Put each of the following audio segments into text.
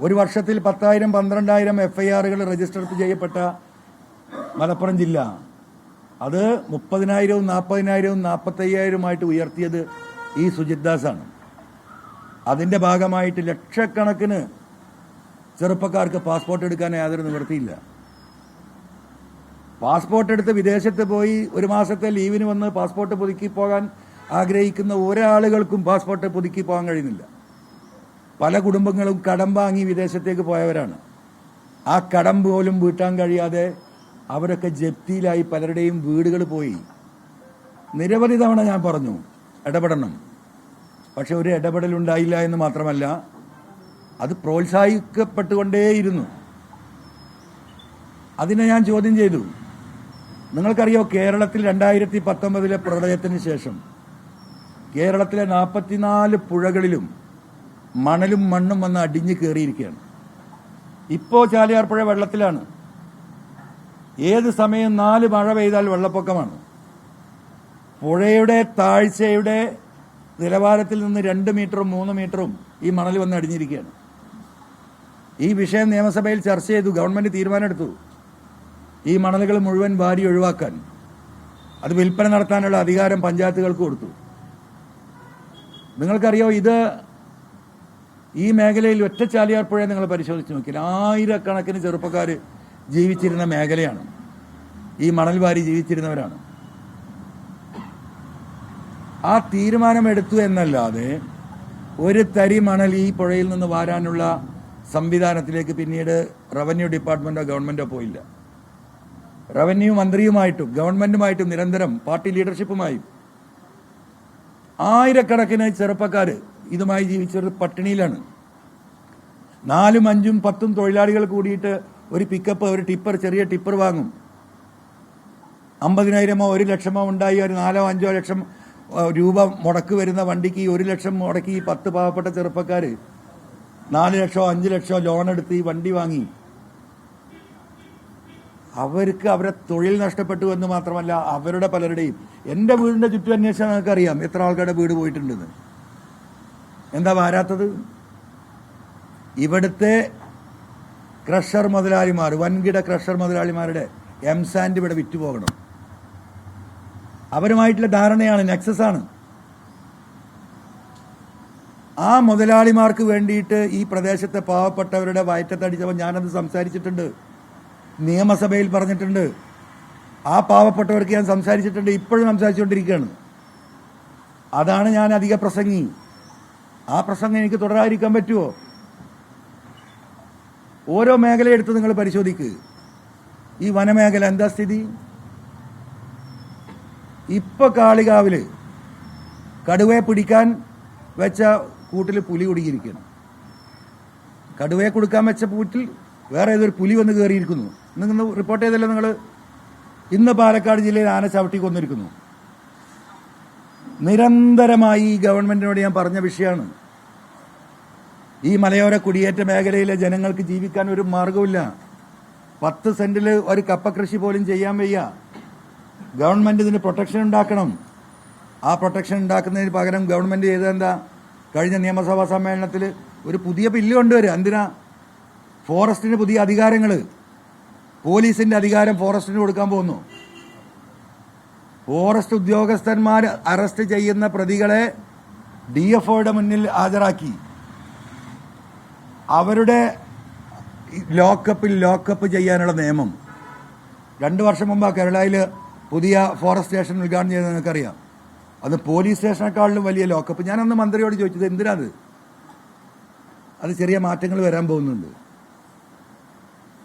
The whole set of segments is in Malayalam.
ഒരു വർഷത്തിൽ 10,000 12,000 FIR രജിസ്റ്റർ ചെയ്യപ്പെട്ട മലപ്പുറം ജില്ല അത് 30,000 40,000 45,000 ഉയർത്തിയത് ഈ സുജിത് ദാസാണ്. അതിന്റെ ഭാഗമായിട്ട് ലക്ഷക്കണക്കിന് ചെറുപ്പക്കാർക്ക് പാസ്പോർട്ട് എടുക്കാൻ യാതൊരു നിവൃത്തിയില്ല. പാസ്പോർട്ട് എടുത്ത് വിദേശത്ത് പോയി ഒരു മാസത്തെ ലീവിന് വന്ന് പാസ്പോർട്ട് പുതുക്കി പോകാൻ ആഗ്രഹിക്കുന്ന ഒരാളുകൾക്കും പാസ്പോർട്ട് പുതുക്കി പോകാൻ കഴിയുന്നില്ല. പല കുടുംബങ്ങളും കടം വാങ്ങി വിദേശത്തേക്ക് പോയവരാണ്. ആ കടം പോലും വീട്ടാൻ കഴിയാതെ അവരൊക്കെ ജപ്തിയിലായി, പലരുടെയും വീടുകൾ പോയി. നിരവധി തവണ ഞാൻ പറഞ്ഞു ഇടപെടണം, പക്ഷെ ഒരു ഇടപെടലുണ്ടായില്ല എന്ന് മാത്രമല്ല അത് പ്രോത്സാഹിക്കപ്പെട്ടുകൊണ്ടേയിരുന്നു. അതിനെ ഞാൻ ചോദ്യം ചെയ്തു. നിങ്ങൾക്കറിയോ, കേരളത്തിൽ 2019 പ്രളയത്തിന് ശേഷം കേരളത്തിലെ 44 പുഴകളിലും മണലും മണ്ണും വന്ന് അടിഞ്ഞു കയറിയിരിക്കുകയാണ്. ഇപ്പോൾ ചാലിയാർ പുഴ വെള്ളത്തിലാണ്. ഏത് സമയം 4 മഴ പെയ്താൽ വെള്ളപ്പൊക്കമാണ്. പുഴയുടെ താഴ്ചയുടെ നിലവാരത്തിൽ നിന്ന് 2 മീറ്ററും 3 മീറ്ററും ഈ മണൽ വന്ന് അടിഞ്ഞിരിക്കുകയാണ്. ഈ വിഷയം നിയമസഭയിൽ ചർച്ച ചെയ്തു. ഗവൺമെന്റ് തീരുമാനമെടുത്തു ഈ മണലുകൾ മുഴുവൻ വാരി ഒഴിവാക്കാൻ. അത് വിൽപ്പന നടത്താനുള്ള അധികാരം പഞ്ചായത്തുകൾക്ക് കൊടുത്തു. നിങ്ങൾക്കറിയോ, ഈ മേഖലയിൽ ഒറ്റ ചാലിയാർ പുഴ നിങ്ങൾ പരിശോധിച്ച് നോക്കിയാൽ ആയിരക്കണക്കിന് ചെറുപ്പക്കാർ ജീവിച്ചിരുന്ന മേഖലയാണ്. ഈ മണൽ വാരി ജീവിച്ചിരുന്നവരാണ്. ആ തീരുമാനമെടുത്തു എന്നല്ലാതെ ഒരു തരി മണൽ ഈ പുഴയിൽ നിന്ന് വാരാനുള്ള സംവിധാനത്തിലേക്ക് പിന്നീട് റവന്യൂ ഡിപ്പാർട്ട്മെന്റോ ഗവൺമെന്റോ പോയില്ല. റവന്യൂ മന്ത്രിയുമായിട്ടും ഗവൺമെന്റുമായിട്ടും നിരന്തരം പാർട്ടി ലീഡർഷിപ്പുമായും ആയിരക്കണക്കിന് ചെറുപ്പക്കാർ ഇതുമായി ജീവിച്ചത് പട്ടിണിയിലാണ്. 4, 5, 10 തൊഴിലാളികൾ കൂടിയിട്ട് ഒരു പിക്കപ്പ്, ഒരു ടിപ്പർ, ചെറിയ ടിപ്പർ വാങ്ങും. 50,000 1 ലക്ഷമോ ഉണ്ടായി ഒരു 4 5 ലക്ഷം രൂപ മുടക്ക് വരുന്ന വണ്ടിക്ക് 1 ലക്ഷം മുടക്കി 10 പാവപ്പെട്ട ചെറുപ്പക്കാർ 4 ലക്ഷമോ 5 ലക്ഷമോ ലോൺ എടുത്ത് ഈ വണ്ടി വാങ്ങി. അവർക്ക് അവരെ തൊഴിൽ നഷ്ടപ്പെട്ടു എന്ന് മാത്രമല്ല അവരുടെ പലരുടെയും, എൻ്റെ വീടിന്റെ ചുറ്റും അന്വേഷിച്ചാൽ നിങ്ങൾക്കറിയാം എത്ര ആൾക്കാരുടെ വീട് പോയിട്ടുണ്ടെന്ന്. എന്താ വാരാത്തത്? ഇവിടുത്തെ ക്രഷർ മുതലാളിമാർ, വൻകിട ക്രഷർ മുതലാളിമാരുടെ എംസാൻഡ് ഇവിടെ വിറ്റുപോകണം. അവരുമായിട്ടുള്ള ധാരണയാണ്, നെക്സസ് ആണ്. ആ മുതലാളിമാർക്ക് വേണ്ടിയിട്ട് ഈ പ്രദേശത്തെ പാവപ്പെട്ടവരുടെ വയറ്റത്തടിച്ചപ്പോൾ ഞാനത് സംസാരിച്ചിട്ടുണ്ട്, നിയമസഭയിൽ പറഞ്ഞിട്ടുണ്ട്. ആ പാവപ്പെട്ടവർക്ക് ഞാൻ സംസാരിച്ചിട്ടുണ്ട്, ഇപ്പോഴും സംസാരിച്ചുകൊണ്ടിരിക്കുകയാണ്. അതാണ് ഞാൻ അധിക പ്രസംഗി. ആ പ്രസംഗം എനിക്ക് തുടരാതിരിക്കാൻ പറ്റുമോ? ഓരോ മേഖലയെടുത്ത് നിങ്ങൾ പരിശോധിക്കുക. ഈ വനമേഖല എന്താ സ്ഥിതി? ഇപ്പൊ കാളികാവില് കടുവയെ പിടിക്കാൻ വെച്ച കൂട്ടിൽ പുലി കുടുങ്ങിയിരിക്കുകയാണ്. കടുവയെ കൊടുക്കാൻ വെച്ച കൂട്ടിൽ വേറെ ഏതൊരു പുലി വന്ന് കയറിയിരിക്കുന്നു. നിങ്ങൾ റിപ്പോർട്ട് ചെയ്തല്ലോ നിങ്ങൾ. ഇന്ന് പാലക്കാട് ജില്ലയിൽ ആന ചവിട്ടി കൊന്നിരിക്കുന്നു. നിരന്തരമായി ഈ ഗവൺമെന്റിനോട് ഞാൻ പറഞ്ഞ വിഷയമാണ്. ഈ മലയോര കുടിയേറ്റ മേഖലയിലെ ജനങ്ങൾക്ക് ജീവിക്കാൻ ഒരു മാർഗവുമില്ല. 10 സെന്റിൽ ഒരു കപ്പ കൃഷി പോലും ചെയ്യാൻ വയ്യ. ഗവൺമെന്റ് ഇതിന് പ്രൊട്ടക്ഷൻ ഉണ്ടാക്കണം. ആ പ്രൊട്ടക്ഷൻ ഉണ്ടാക്കുന്നതിന് പകരം ഗവൺമെന്റ് ചെയ്തെന്താ? കഴിഞ്ഞ നിയമസഭാ സമ്മേളനത്തിൽ ഒരു പുതിയ ബില്ല് കൊണ്ടുവരിക. എന്തിനാ? ഫോറസ്റ്റിന് പുതിയ അധികാരങ്ങൾ, പോലീസിന്റെ അധികാരം ഫോറസ്റ്റിന് കൊടുക്കാൻ പോകുന്നു. ഫോറസ്റ്റ് ഉദ്യോഗസ്ഥന്മാർ അറസ്റ്റ് ചെയ്യുന്ന പ്രതികളെ DFOയുടെ മുന്നിൽ ഹാജരാക്കി അവരുടെ ലോക്കപ്പ് ചെയ്യാനുള്ള നിയമം 2 വർഷം മുമ്പ് കേരളയിൽ പുതിയ ഫോറസ്റ്റ് സ്റ്റേഷൻ ഉദ്ഘാടനം ചെയ്തത് നിങ്ങൾക്കറിയാം. അത് പോലീസ് സ്റ്റേഷനേക്കാളിലും വലിയ ലോക്കപ്പ്. ഞാൻ അന്ന് മന്ത്രിയോട് ചോദിച്ചത് എന്തിനാത്? അത് ചെറിയ മാറ്റങ്ങൾ വരാൻ പോകുന്നുണ്ട്.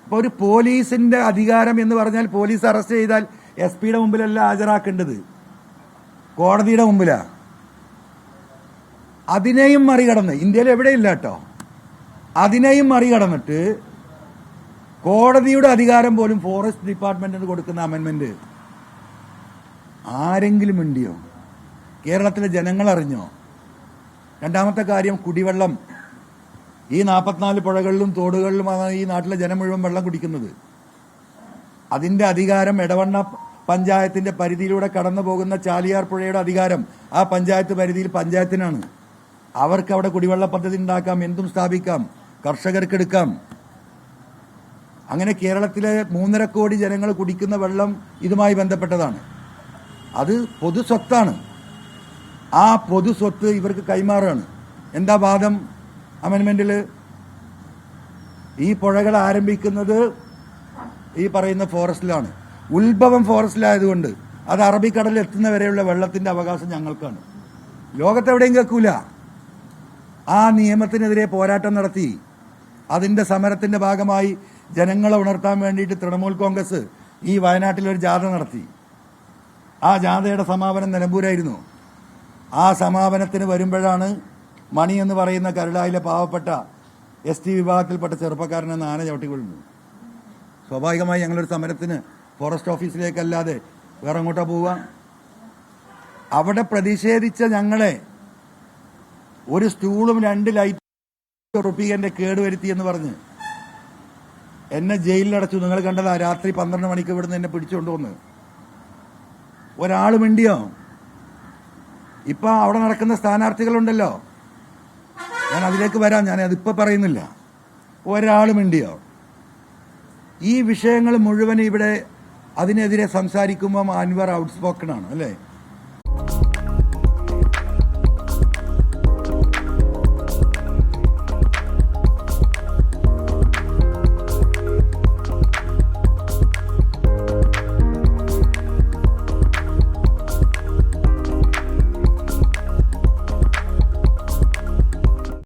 അപ്പോൾ ഒരു പോലീസിന്റെ അധികാരം എന്ന് പറഞ്ഞാൽ പോലീസ് അറസ്റ്റ് ചെയ്താൽ SP-യുടെ മുമ്പിലല്ല ഹാജരാക്കേണ്ടത്, കോടതിയുടെ മുമ്പിലാ. അതിനെയും മറികടന്ന്, ഇന്ത്യയിൽ എവിടെയില്ല കേട്ടോ, അതിനെയും മറികടന്നിട്ട് കോടതിയുടെ അധികാരം പോലും ഫോറസ്റ്റ് ഡിപ്പാർട്ട്മെന്റിന് കൊടുക്കുന്ന അമെന്റ്മെന്റ് ആരെങ്കിലും ഉണ്ടിയോ? കേരളത്തിലെ ജനങ്ങൾ അറിഞ്ഞോ? രണ്ടാമത്തെ കാര്യം, കുടിവെള്ളം. ഈ 44 പുഴകളിലും തോടുകളിലുമാണ് ഈ നാട്ടിലെ ജനം മുഴുവൻ വെള്ളം കുടിക്കുന്നത്. അതിന്റെ അധികാരം എടവണ്ണ പഞ്ചായത്തിന്റെ പരിധിയിലൂടെ കടന്നു പോകുന്ന ചാലിയാർ പുഴയുടെ അധികാരം ആ പഞ്ചായത്ത് പരിധിയിൽ പഞ്ചായത്തിനാണ്. അവർക്ക് അവിടെ കുടിവെള്ള പദ്ധതി ഉണ്ടാക്കാം, എന്തും സ്ഥാപിക്കാം. കർഷകർക്ക് എടുക്കാം. അങ്ങനെ കേരളത്തിലെ 3.5 കോടി ജനങ്ങൾ കുടിക്കുന്ന വെള്ളം ഇതുമായി ബന്ധപ്പെട്ടതാണ്. അത് പൊതു സ്വത്താണ്. ആ പൊതു സ്വത്ത് ഇവർക്ക് കൈമാറുകയാണ്. എന്താ വാദം അമെൻമെന്റിൽ? ഈ പുഴകൾ ആരംഭിക്കുന്നത് ഈ പറയുന്ന ഫോറസ്റ്റിലാണ്. ഉത്ഭവം ഫോറസ്റ്റിലായതുകൊണ്ട് അത് അറബിക്കടലിൽ എത്തുന്നവരെയുള്ള വെള്ളത്തിന്റെ അവകാശം ഞങ്ങൾക്കാണ്. ലോകത്തെവിടെയും കേൾക്കൂല. ആ നിയമത്തിനെതിരെ പോരാട്ടം നടത്തി അതിന്റെ സമരത്തിന്റെ ഭാഗമായി ജനങ്ങളെ ഉണർത്താൻ വേണ്ടിയിട്ട് തൃണമൂൽ കോൺഗ്രസ് ഈ വയനാട്ടിലൊരു ജാഥ നടത്തി. ആ ജാഥയുടെ സമാപനം നിലമ്പൂരായിരുന്നു. ആ സമാപനത്തിന് വരുമ്പോഴാണ് മണി എന്ന് പറയുന്ന കരുളായിലെ പാവപ്പെട്ട ST വിഭാഗത്തിൽപ്പെട്ട ചെറുപ്പക്കാരനെ ആന ചവിട്ടി കൊള്ളുന്നു. സ്വാഭാവികമായി ഞങ്ങളൊരു സമരത്തിന് ഫോറസ്റ്റ് ഓഫീസിലേക്കല്ലാതെ വേറെ അങ്ങോട്ടാ പോവുക? അവിടെ പ്രതിഷേധിച്ച ഞങ്ങളെ ഒരു സ്റ്റൂളും 2 ലൈറ്റ് റുപ്പീന്റെ കേടുവരുത്തി എന്ന് പറഞ്ഞ് എന്നെ ജയിലിലടച്ചു. നിങ്ങൾ കണ്ടതാ, രാത്രി 12 മണിക്ക് ഇവിടുന്ന് എന്നെ പിടിച്ചുകൊണ്ടുവന്ന്. ഒരാൾ മിണ്ടിയോ? ഇപ്പൊ അവിടെ നടക്കുന്ന സ്ഥാനാർത്ഥികളുണ്ടല്ലോ, ഞാൻ അതിലേക്ക് വരാം, ഞാൻ അതിപ്പോ പറയുന്നില്ല. ഒരാൾ മിണ്ടിയോ? ഈ വിഷയങ്ങൾ മുഴുവൻ ഇവിടെ അതിനെതിരെ സംസാരിക്കുമ്പോൾ അൻവർ ഔട്ട്സ്പോക്കൺ ആണ് അല്ലേ?